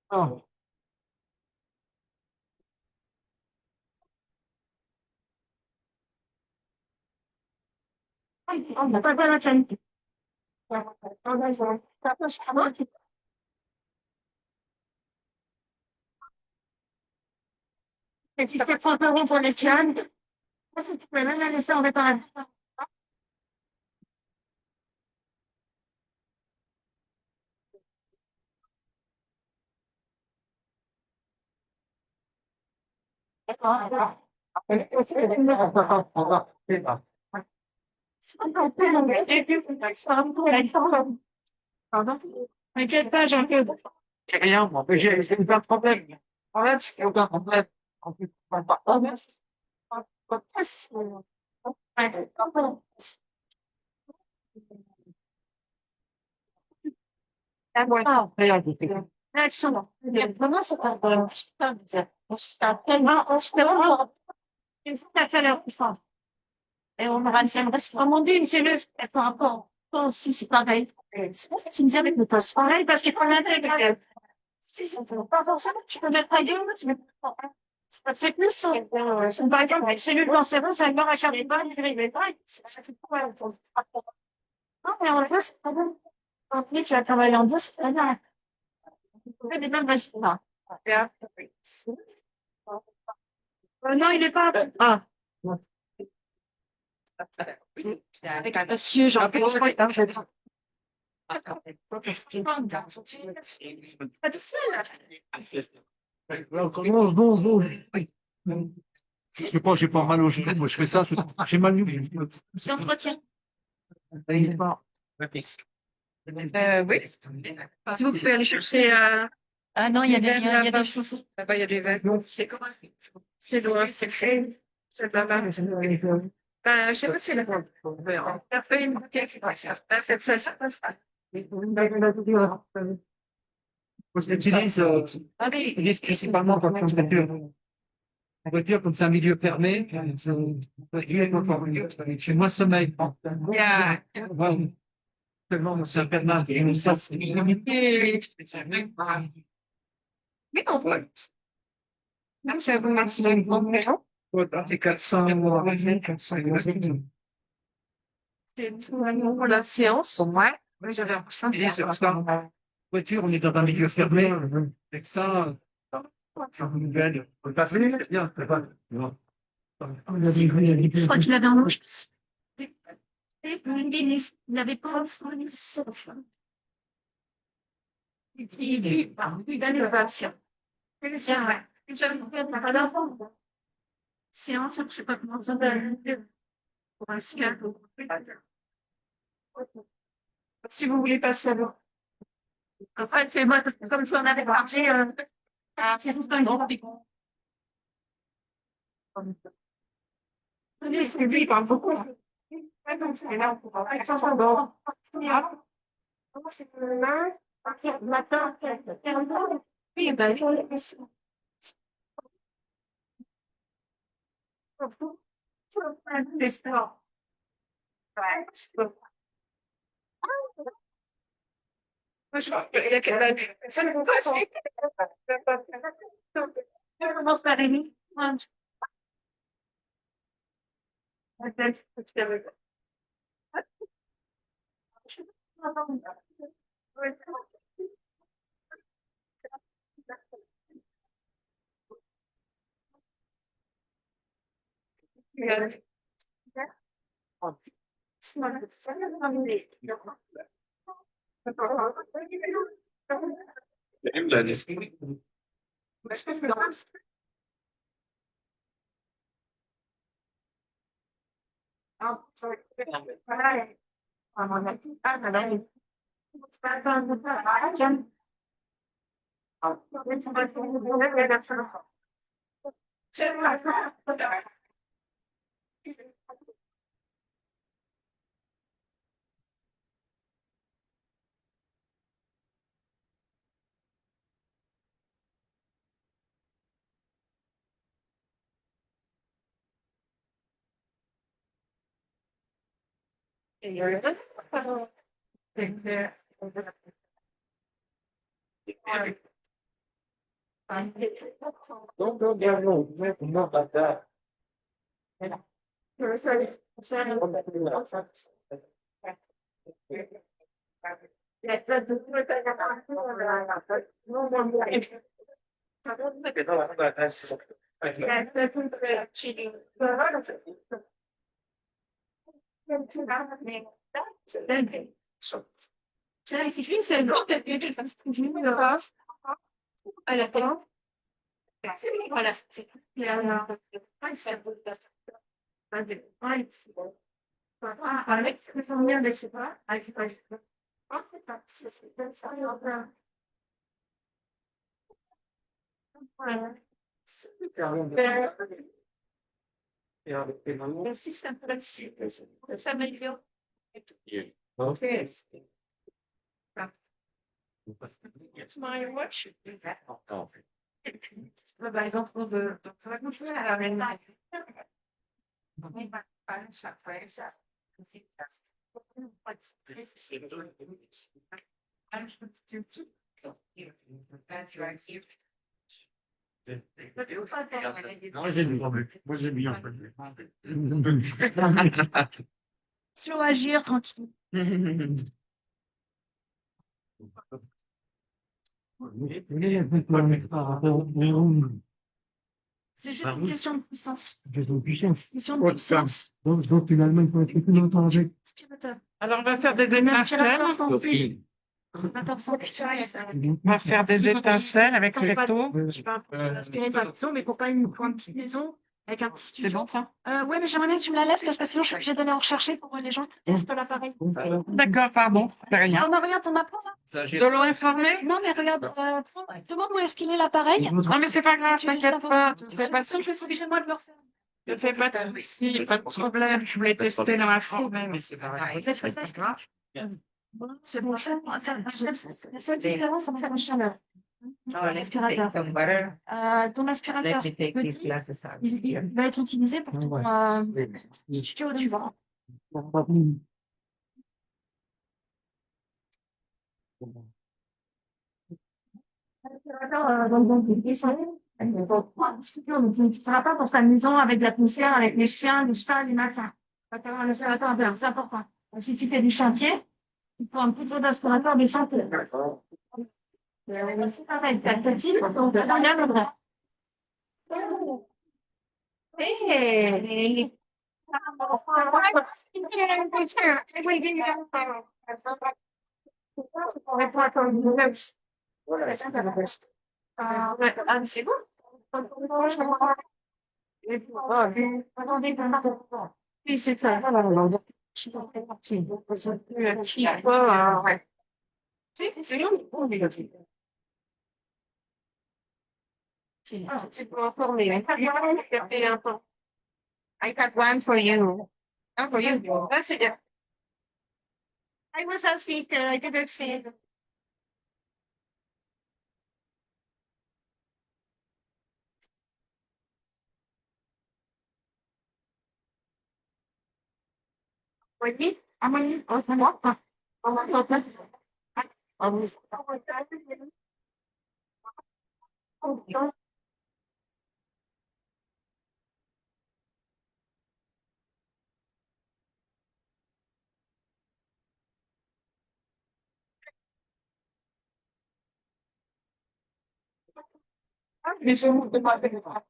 Oh. On n'a pas de la chaîne. Et puis, c'est 30 € pour les tiennes. Tu peux même la laisser en réparation. Pardon? T'inquiète pas, j'en fais. C'est rien, moi, mais j'ai aucun problème. En fait, c'est aucun problème. En plus, pas. Excellent. Vraiment, c'est un super bizarre. C'est tellement, on se fait vraiment. Une fois qu'à faire la et on aura le reste, comme on dit, c'est le, par rapport, si c'est pareil. C'est pas facile avec le poste pareil parce qu'il faut l'intégrer. Si c'est pas forcément, tu peux mettre ailleurs, tu mets pas. C'est plus, par exemple, les cellules cancéreuses, ça ne regarde pas, les pas, ça fait pas. Non, mais en fait, c'est pas bon. En plus, tu vas travailler en deux, c'est pas bien. Tu fais des mêmes résultats. Non, il n'est pas. Ah. Avec un monsieur, Jean-Paul. Pas tout seul. Bon. Je sais pas, j'ai pas mal au genou, moi je fais ça, j'ai mal au genou. L'entretien. Oui. Si vous pouvez aller chercher Ah non, il y a des choses. là-bas, il y a des verres. C'est loin, c'est fait. C'est là-bas. Je sais pas si elle a fait une bouteille. Là, c'est ça. J'utilise principalement pour faire On va dire comme c'est un milieu fermé, chez moi sommeil. Yeah. Voilà. Tellement c'est un permanent. Oui, on peut. C'est bon, maximum grand maison. C'est 400, 400. C'est tout à pour la séance. Ouais. Oui, j'avais l'impression de C'est parce qu'en voiture, on est dans un milieu fermé. Avec ça, c'est une nouvelle. On peut passer, c'est bien, c'est pas. Non. Je crois qu'il avait un nom. Il n'avait pas et puis, il gagne le patient. C'est vrai. Séance, je ne sais pas comment ça s'appelle. Pour un ciel. Si vous voulez pas savoir. En fait, moi, comme je vous en avais parlé, c'est juste un grand piquant. Lui, il parle beaucoup. Donc, c'est là, on peut ça s'endort. C'est le matin, oui, ben, je crois qu'il y a quel âge? Ça ne pas si. Je commence par Rémi. Donc, regardons, maintenant, bâtard. C'est le grand bébé, à la fin. Voilà, c'est avec ce que j'en viens de sais pas, le système là-dessus, ça s'améliore. Ok. My watch. Par exemple, on veut, ça va continuer à la même live. Moi, j'ai bien vu. Moi, j'ai bien vu. Slow agir, tranquille. C'est juste une question de puissance. Question de puissance. Donc, finalement, il faut être plus longtemps avec. Aspirateur. Alors, on va faire des Un étincelles. aspirateur sans fil. Aspirateur sans fil. On va faire des étincelles avec l'électro. Je peux aspirer ma maison, mais pour pas une petite maison avec un petit studio. C'est bon, ça? Ouais, mais j'aimerais bien que tu me la laisses parce que sinon je suis obligée d'aller en rechercher pour les gens qui testent l'appareil. D'accord, pardon. C'est rien. Non, regarde, on apprend. De l'eau informée? Non, mais regarde, demande où est-ce qu'il est l'appareil. Non, mais c'est pas grave, t'inquiète pas. Tu fais pas Je suis obligée, moi, de le refaire. Ne fais pas de soucis, pas de problème. Je voulais tester dans la forêt, mais c'est pas grave. C'est bon, la seule différence, c'est la chaleur. L'aspirateur. Ton aspirateur petit, il va être utilisé pour ton studio, tu vois. L'aspirateur, donc, il descend. Tu ne seras pas pour s'amusant avec la poussière, avec les chiens, les chats, les machins. Ça va un aspirateur à c'est important. Donc, si tu fais du chantier, il faut un plutôt d'aspirateur de chantier. C'est pareil, t'as petit, donc regarde le bras. Hey. C'est bon. Oui, c'est ça. Je suis pas très partie. Ouais. C'est long. C'est pour informer. I got one for you. Oh, for you. That's it. I was on speaker. I didn't see it. Oui, ah oui, oh, c'est moi. Oh, oh, oh, oh, oui. Mais je ne peux pas faire ça.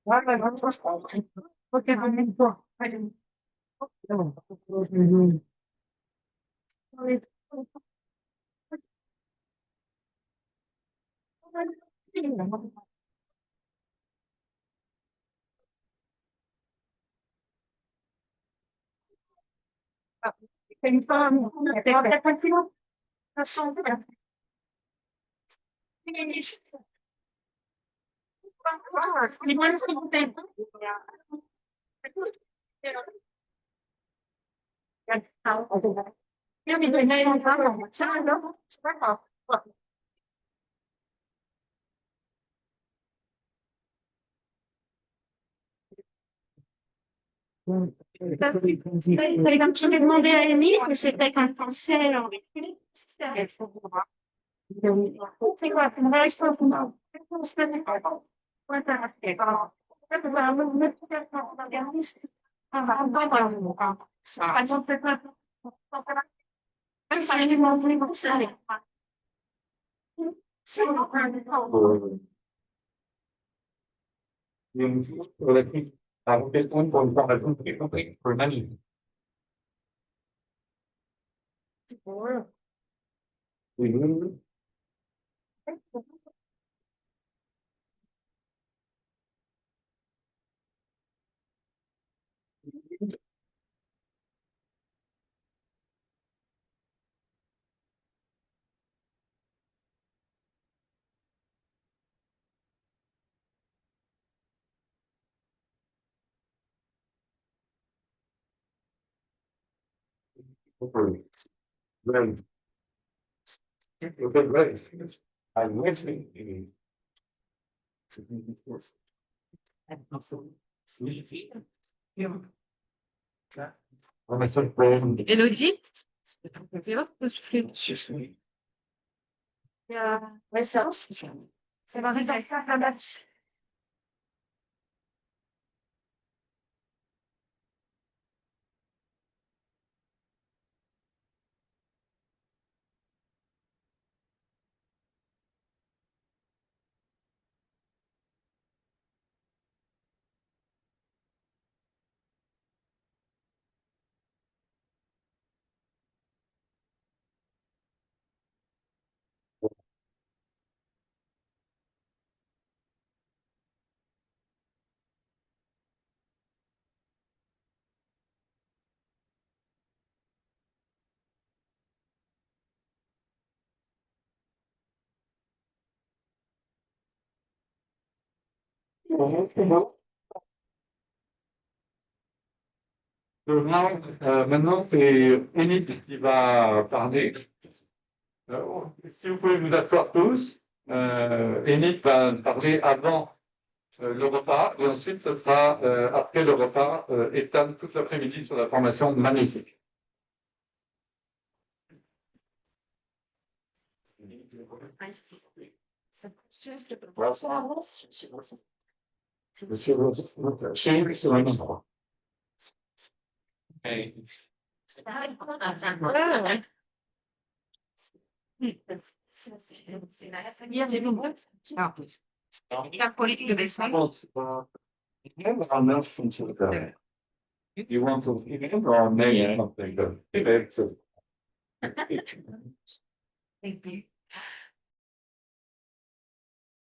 Voilà, non, ça, c'est pas vrai. Ok, bonne fois. Allez. C'est une femme. C'est peut-être un kilo. Ça sent bien. Les moines sont bons. Io mi prendei un po', sai, no? Perché non ci devo dire niente se te con pensiero. Se guarda, non hai stato no. Guarda la spiega. Non abbiamo visto. Ma non faccio per pensare di non usare. Sì, no, Avec quelqu'un pour une formation très complexe pour une année. Oui, oui, oui. Okay. Right. Okay, right. I'm listening. On va se prendre. Elodie? Ouais, ça va réserver la date. Maintenant, c'est Enid qui va parler. Si vous pouvez vous asseoir tous, Enid va parler avant le repas, et ensuite, ce sera, après le repas, Ethan toute l'après-midi sur la formation magnétique. Monsieur le chien sur un endroit. Hey. La politica del You want to remember our name, something, but Thank you.